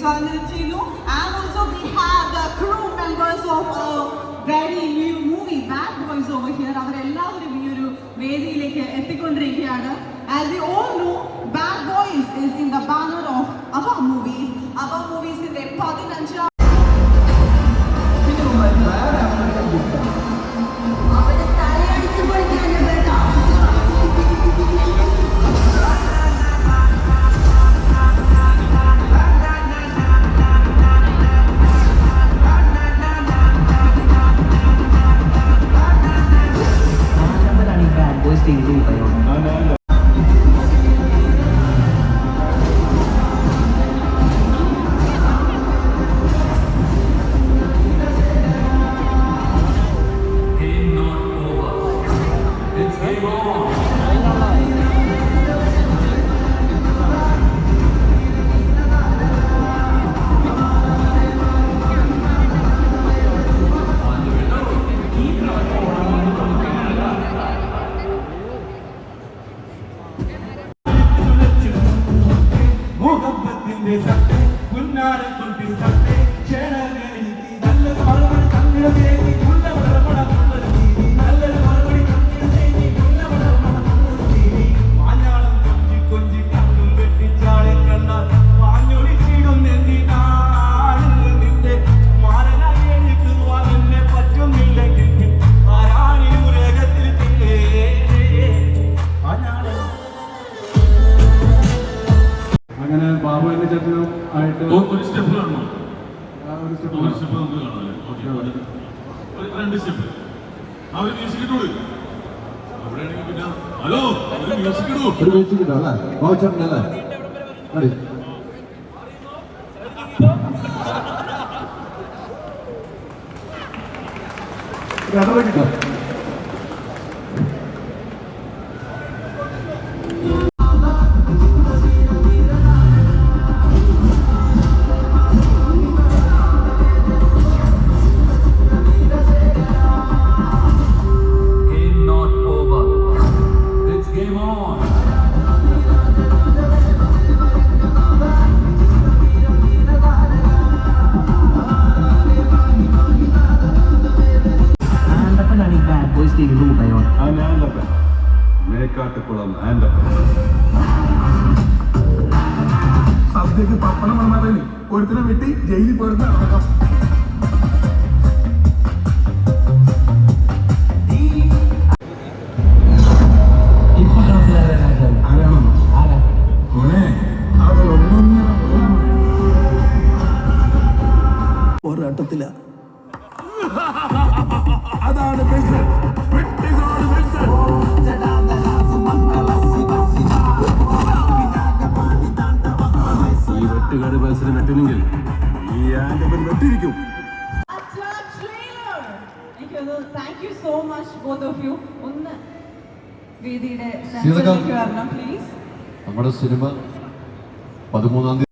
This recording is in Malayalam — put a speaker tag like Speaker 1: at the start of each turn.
Speaker 1: And also we have the crew members of a very new movie, Bad Boys over here. അവരെല്ലാവരും ഈ ഒരു വേദിയിലേക്ക് എത്തിക്കൊണ്ടിരിക്കുകയാണ്. As you all know, Bad Boys is in the banner of Ava Movies. Ava Movies in the 15
Speaker 2: hello music ഇടല്ലേ വാച്ചല്ലേ കിട്ടോ
Speaker 3: മേക്കാട്ടുകുളം ആൻഡപ്പൻ
Speaker 2: സദ്യക്ക് പപ്പടം വന്നാൽ ഒരുത്തിനെ വെട്ടി ജയിലിൽ പോയിരുന്ന അടക്കം ഒരട്ടത്തില അതാണ് ഈ വെട്ടുകാട് ബസ്സിന് നട്ടില്ലെങ്കിൽ ഈ Andappan നട്ടിരിക്കും.
Speaker 1: Thank you so much both of you. ഒന്ന് വേദിയുടെ
Speaker 4: നമ്മുടെ സിനിമ 13-ാം തീയതി